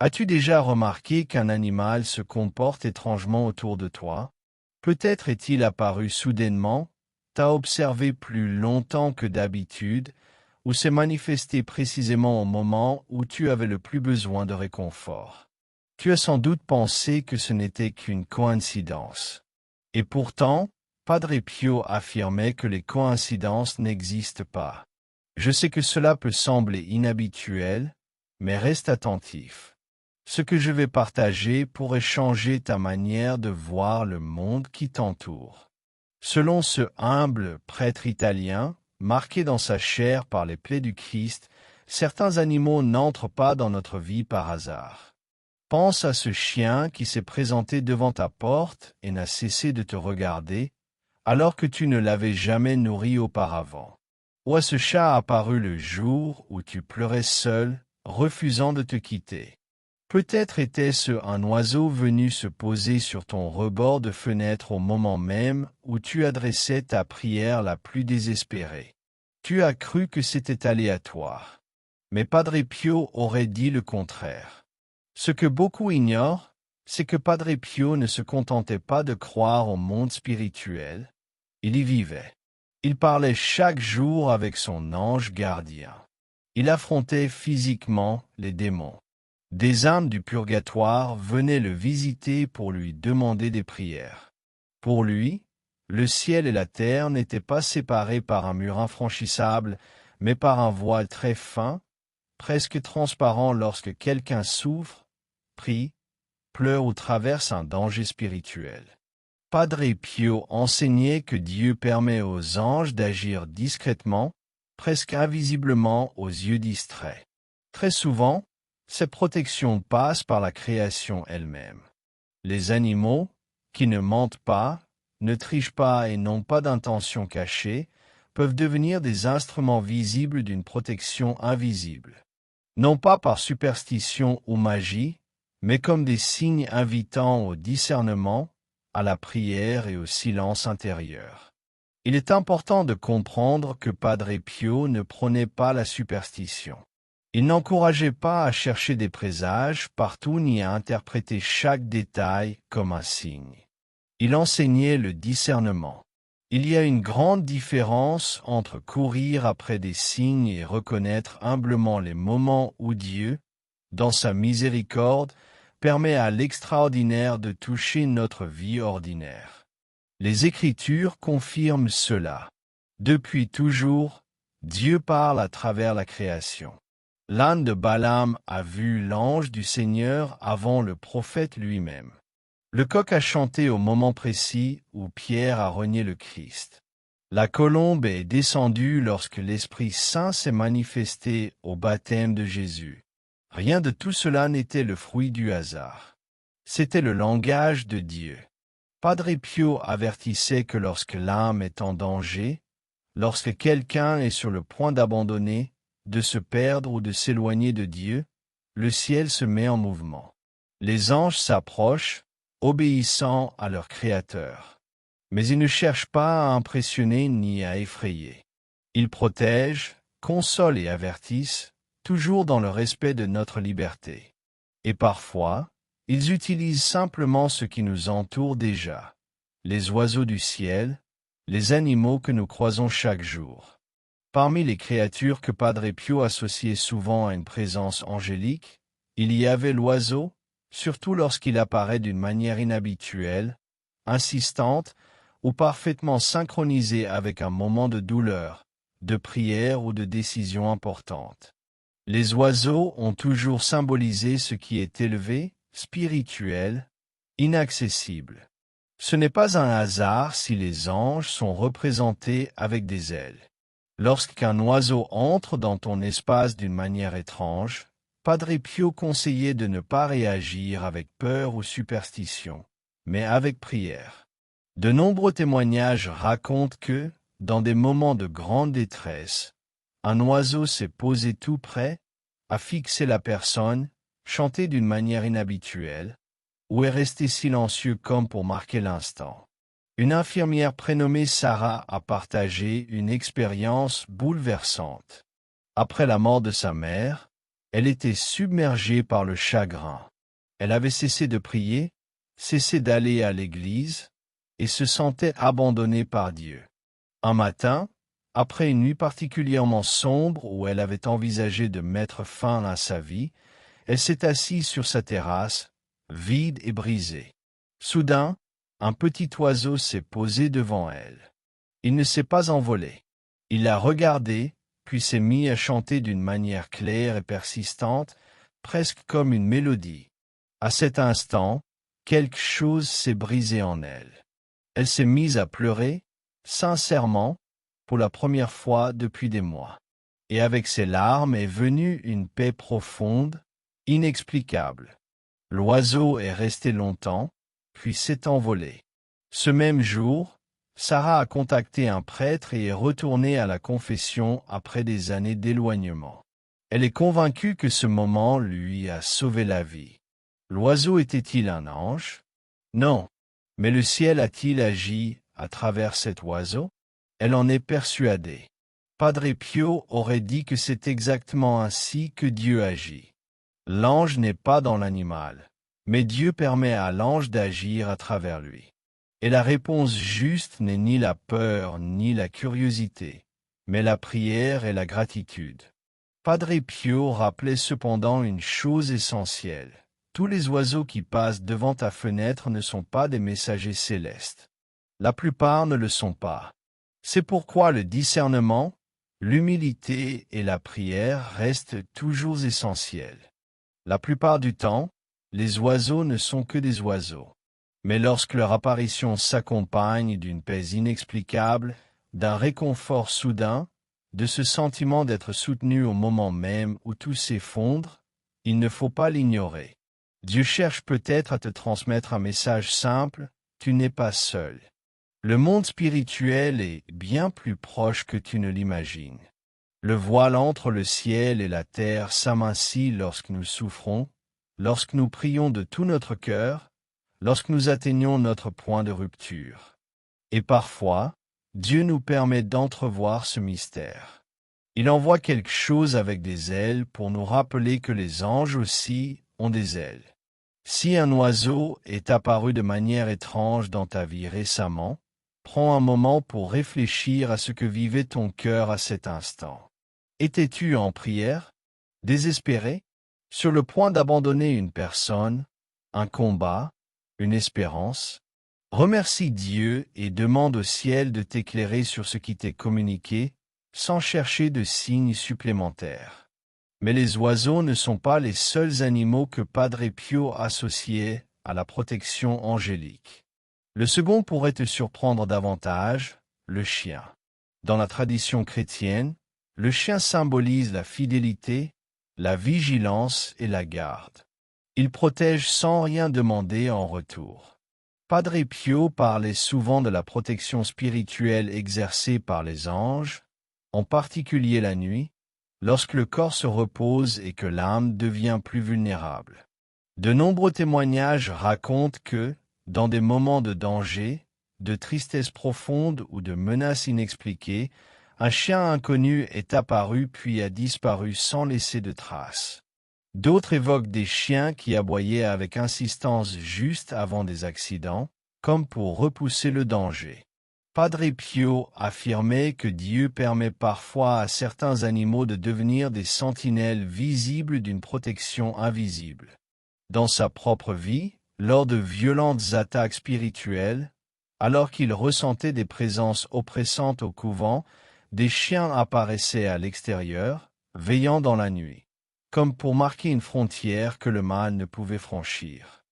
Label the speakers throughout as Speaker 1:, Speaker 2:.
Speaker 1: As-tu déjà remarqué qu'un animal se comporte étrangement autour de toi? Peut-être est-il apparu soudainement, t'a observé plus longtemps que d'habitude, ou s'est manifesté précisément au moment où tu avais le plus besoin de réconfort. Tu as sans doute pensé que ce n'était qu'une coïncidence. Et pourtant, Padre Pio affirmait que les coïncidences n'existent pas. Je sais que cela peut sembler inhabituel, mais reste attentif. Ce que je vais partager pourrait changer ta manière de voir le monde qui t'entoure. Selon ce humble prêtre italien, marqué dans sa chair par les plaies du Christ, certains animaux n'entrent pas dans notre vie par hasard. Pense à ce chien qui s'est présenté devant ta porte et n'a cessé de te regarder, alors que tu ne l'avais jamais nourri auparavant. Ou à ce chat apparu le jour où tu pleurais seul, refusant de te quitter. Peut-être était-ce un oiseau venu se poser sur ton rebord de fenêtre au moment même où tu adressais ta prière la plus désespérée. Tu as cru que c'était aléatoire. Mais Padre Pio aurait dit le contraire. Ce que beaucoup ignorent, c'est que Padre Pio ne se contentait pas de croire au monde spirituel, il y vivait. Il parlait chaque jour avec son ange gardien. Il affrontait physiquement les démons. Des âmes du purgatoire venaient le visiter pour lui demander des prières. Pour lui, le ciel et la terre n'étaient pas séparés par un mur infranchissable, mais par un voile très fin, presque transparent lorsque quelqu'un souffre, prie, pleure ou traverse un danger spirituel. Padre Pio enseignait que Dieu permet aux anges d'agir discrètement, presque invisiblement aux yeux distraits. Très souvent, ces protections passent par la création elle-même. Les animaux, qui ne mentent pas, ne trichent pas et n'ont pas d'intention cachée, peuvent devenir des instruments visibles d'une protection invisible. Non pas par superstition ou magie, mais comme des signes invitant au discernement, à la prière et au silence intérieur. Il est important de comprendre que Padre Pio ne prônait pas la superstition. Il n'encourageait pas à chercher des présages partout ni à interpréter chaque détail comme un signe. Il enseignait le discernement. Il y a une grande différence entre courir après des signes et reconnaître humblement les moments où Dieu, dans sa miséricorde, permet à l'extraordinaire de toucher notre vie ordinaire. Les Écritures confirment cela. Depuis toujours, Dieu parle à travers la création. L'âne de Balaam a vu l'ange du Seigneur avant le prophète lui-même. Le coq a chanté au moment précis où Pierre a renié le Christ. La colombe est descendue lorsque l'Esprit Saint s'est manifesté au baptême de Jésus. Rien de tout cela n'était le fruit du hasard. C'était le langage de Dieu. Padre Pio avertissait que lorsque l'âme est en danger, lorsque quelqu'un est sur le point d'abandonner, de se perdre ou de s'éloigner de Dieu, le ciel se met en mouvement. Les anges s'approchent, obéissant à leur Créateur. Mais ils ne cherchent pas à impressionner ni à effrayer. Ils protègent, consolent et avertissent, toujours dans le respect de notre liberté. Et parfois, ils utilisent simplement ce qui nous entoure déjà, les oiseaux du ciel, les animaux que nous croisons chaque jour. Parmi les créatures que Padre Pio associait souvent à une présence angélique, il y avait l'oiseau, surtout lorsqu'il apparaît d'une manière inhabituelle, insistante ou parfaitement synchronisée avec un moment de douleur, de prière ou de décision importante. Les oiseaux ont toujours symbolisé ce qui est élevé, spirituel, inaccessible. Ce n'est pas un hasard si les anges sont représentés avec des ailes. Lorsqu'un oiseau entre dans ton espace d'une manière étrange, Padre Pio conseillait de ne pas réagir avec peur ou superstition, mais avec prière. De nombreux témoignages racontent que, dans des moments de grande détresse, un oiseau s'est posé tout près, a fixé la personne, chanté d'une manière inhabituelle, ou est resté silencieux comme pour marquer l'instant. Une infirmière prénommée Sarah a partagé une expérience bouleversante. Après la mort de sa mère, Elle était submergée par le chagrin. Elle avait cessé de prier, cessé d'aller à l'église, et se sentait abandonnée par Dieu. Un matin, après une nuit particulièrement sombre où elle avait envisagé de mettre fin à sa vie, elle s'est assise sur sa terrasse, vide et brisée. Soudain, un petit oiseau s'est posé devant elle. Il ne s'est pas envolé. Il l'a regardée, puis s'est mis à chanter d'une manière claire et persistante, presque comme une mélodie. À cet instant, quelque chose s'est brisé en elle. Elle s'est mise à pleurer, sincèrement, pour la première fois depuis des mois. Et avec ces larmes est venue une paix profonde, inexplicable. L'oiseau est resté longtemps, puis s'est envolé. Ce même jour, Sarah a contacté un prêtre et est retournée à la confession après des années d'éloignement. Elle est convaincue que ce moment lui a sauvé la vie. L'oiseau était-il un ange? Non. Mais le ciel a-t-il agi à travers cet oiseau? Elle en est persuadée. Padre Pio aurait dit que c'est exactement ainsi que Dieu agit. L'ange n'est pas dans l'animal, mais Dieu permet à l'ange d'agir à travers lui. Et la réponse juste n'est ni la peur ni la curiosité, mais la prière et la gratitude. Padre Pio rappelait cependant une chose essentielle. Tous les oiseaux qui passent devant ta fenêtre ne sont pas des messagers célestes. La plupart ne le sont pas. C'est pourquoi le discernement, l'humilité et la prière restent toujours essentiels. La plupart du temps, les oiseaux ne sont que des oiseaux. Mais lorsque leur apparition s'accompagne d'une paix inexplicable, d'un réconfort soudain, de ce sentiment d'être soutenu au moment même où tout s'effondre, il ne faut pas l'ignorer. Dieu cherche peut-être à te transmettre un message simple, tu n'es pas seul. Le monde spirituel est bien plus proche que tu ne l'imagines. Le voile entre le ciel et la terre s'amincit lorsque nous souffrons, lorsque nous prions de tout notre cœur, lorsque nous atteignons notre point de rupture. Et parfois, Dieu nous permet d'entrevoir ce mystère. Il envoie quelque chose avec des ailes pour nous rappeler que les anges aussi ont des ailes. Si un oiseau est apparu de manière étrange dans ta vie récemment, prends un moment pour réfléchir à ce que vivait ton cœur à cet instant. Étais-tu en prière, désespéré, sur le point d'abandonner une personne, un combat, une espérance? Remercie Dieu et demande au ciel de t'éclairer sur ce qui t'est communiqué, sans chercher de signes supplémentaires. Mais les oiseaux ne sont pas les seuls animaux que Padre Pio associait à la protection angélique. Le second pourrait te surprendre davantage, le chien. Dans la tradition chrétienne, le chien symbolise la fidélité, la vigilance et la garde. Il protège sans rien demander en retour. Padre Pio parlait souvent de la protection spirituelle exercée par les anges, en particulier la nuit, lorsque le corps se repose et que l'âme devient plus vulnérable. De nombreux témoignages racontent que, dans des moments de danger, de tristesse profonde ou de menaces inexpliquées, un chien inconnu est apparu puis a disparu sans laisser de traces. D'autres évoquent des chiens qui aboyaient avec insistance juste avant des accidents, comme pour repousser le danger. Padre Pio affirmait que Dieu permet parfois à certains animaux de devenir des sentinelles visibles d'une protection invisible. Dans sa propre vie, lors de violentes attaques spirituelles, alors qu'il ressentait des présences oppressantes au couvent, des chiens apparaissaient à l'extérieur, veillant dans la nuit, comme pour marquer une frontière que le mal ne pouvait franchir.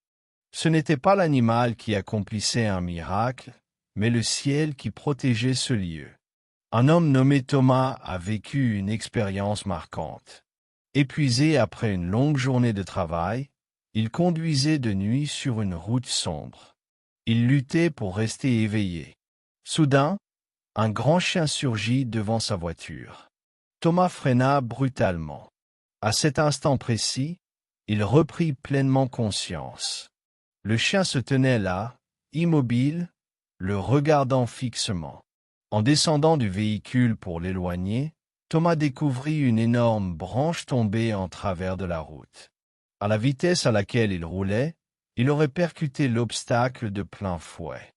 Speaker 1: Ce n'était pas l'animal qui accomplissait un miracle, mais le ciel qui protégeait ce lieu. Un homme nommé Thomas a vécu une expérience marquante. Épuisé après une longue journée de travail, il conduisait de nuit sur une route sombre. Il luttait pour rester éveillé. Soudain, un grand chien surgit devant sa voiture. Thomas freina brutalement. À cet instant précis, il reprit pleinement conscience. Le chien se tenait là, immobile, le regardant fixement. En descendant du véhicule pour l'éloigner, Thomas découvrit une énorme branche tombée en travers de la route. À la vitesse à laquelle il roulait, il aurait percuté l'obstacle de plein fouet.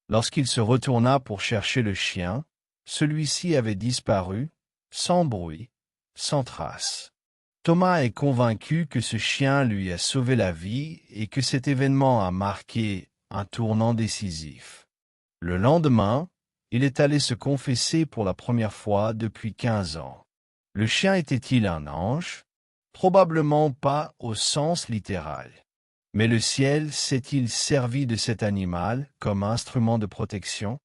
Speaker 1: Lorsqu'il se retourna pour chercher le chien, celui-ci avait disparu, sans bruit, sans trace. Thomas est convaincu que ce chien lui a sauvé la vie et que cet événement a marqué un tournant décisif. Le lendemain, il est allé se confesser pour la première fois depuis 15 ans. Le chien était-il un ange? Probablement pas au sens littéral. Mais le ciel s'est-il servi de cet animal comme instrument de protection?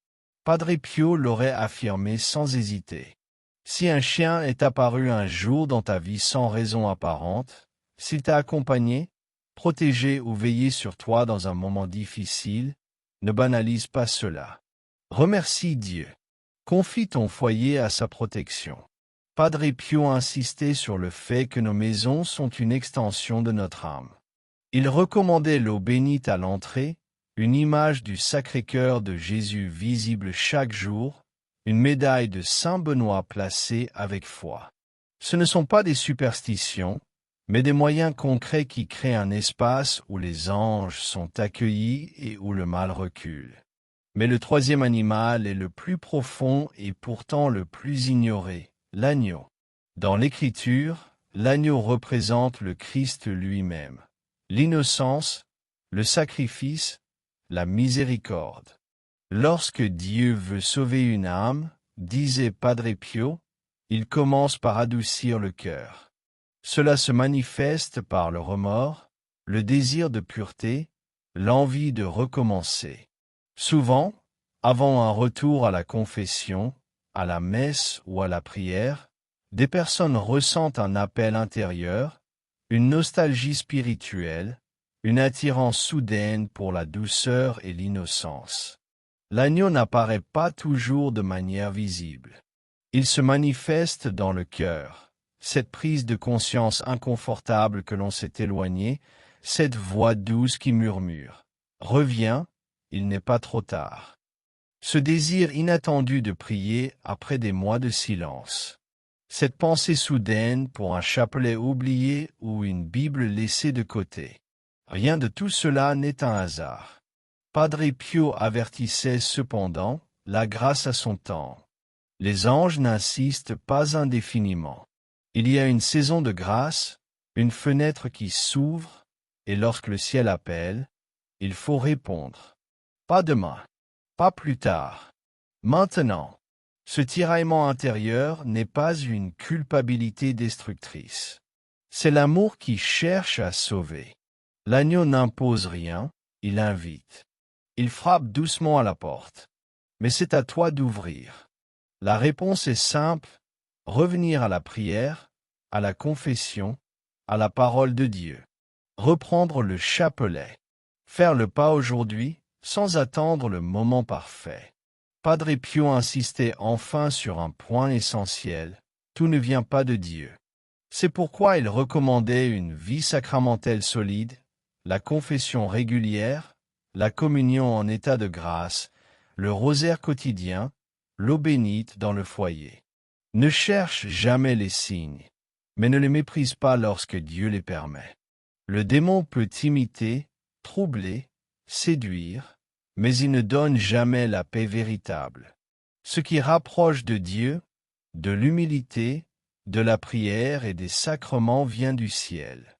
Speaker 1: Padre Pio l'aurait affirmé sans hésiter. Si un chien est apparu un jour dans ta vie sans raison apparente, s'il t'a accompagné, protégé ou veillé sur toi dans un moment difficile, ne banalise pas cela. Remercie Dieu. Confie ton foyer à sa protection. Padre Pio insistait sur le fait que nos maisons sont une extension de notre âme. Il recommandait l'eau bénite à l'entrée, une image du Sacré-Cœur de Jésus visible chaque jour, une médaille de Saint Benoît placée avec foi. Ce ne sont pas des superstitions, mais des moyens concrets qui créent un espace où les anges sont accueillis et où le mal recule. Mais le troisième animal est le plus profond et pourtant le plus ignoré, l'agneau. Dans l'Écriture, l'agneau représente le Christ lui-même, l'innocence, le sacrifice, la miséricorde. Lorsque Dieu veut sauver une âme, disait Padre Pio, il commence par adoucir le cœur. Cela se manifeste par le remords, le désir de pureté, l'envie de recommencer. Souvent, avant un retour à la confession, à la messe ou à la prière, des personnes ressentent un appel intérieur, une nostalgie spirituelle, une attirance soudaine pour la douceur et l'innocence. L'agneau n'apparaît pas toujours de manière visible. Il se manifeste dans le cœur, cette prise de conscience inconfortable que l'on s'est éloigné, cette voix douce qui murmure « Reviens, il n'est pas trop tard ». Ce désir inattendu de prier après des mois de silence. Cette pensée soudaine pour un chapelet oublié ou une Bible laissée de côté. Rien de tout cela n'est un hasard. Padre Pio avertissait cependant, la grâce a son temps. Les anges n'insistent pas indéfiniment. Il y a une saison de grâce, une fenêtre qui s'ouvre, et lorsque le ciel appelle, il faut répondre. Pas demain, pas plus tard, maintenant. Ce tiraillement intérieur n'est pas une culpabilité destructrice. C'est l'amour qui cherche à sauver. L'agneau n'impose rien, il invite. Il frappe doucement à la porte. Mais c'est à toi d'ouvrir. La réponse est simple, revenir à la prière, à la confession, à la parole de Dieu. Reprendre le chapelet. Faire le pas aujourd'hui, sans attendre le moment parfait. Padre Pio insistait enfin sur un point essentiel, tout ne vient pas de Dieu. C'est pourquoi il recommandait une vie sacramentelle solide, la confession régulière, la communion en état de grâce, le rosaire quotidien, l'eau bénite dans le foyer. Ne cherche jamais les signes, mais ne les méprise pas lorsque Dieu les permet. Le démon peut imiter, troubler, séduire, mais il ne donne jamais la paix véritable. Ce qui rapproche de Dieu, de l'humilité, de la prière et des sacrements vient du ciel.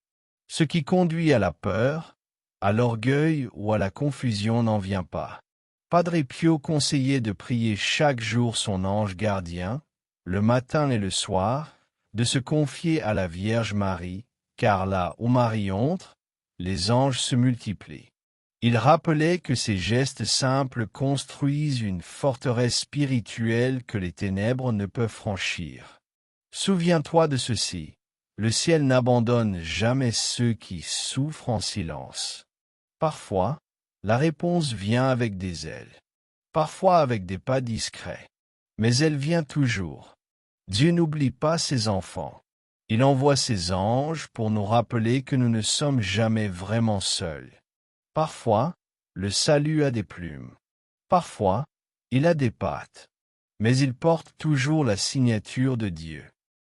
Speaker 1: Ce qui conduit à la peur, à l'orgueil ou à la confusion n'en vient pas. Padre Pio conseillait de prier chaque jour son ange gardien, le matin et le soir, de se confier à la Vierge Marie, car là où Marie entre, les anges se multiplient. Il rappelait que ces gestes simples construisent une forteresse spirituelle que les ténèbres ne peuvent franchir. Souviens-toi de ceci, le ciel n'abandonne jamais ceux qui souffrent en silence. Parfois, la réponse vient avec des ailes, parfois avec des pas discrets, mais elle vient toujours. Dieu n'oublie pas ses enfants. Il envoie ses anges pour nous rappeler que nous ne sommes jamais vraiment seuls. Parfois, le salut a des plumes. Parfois, il a des pattes. Mais il porte toujours la signature de Dieu.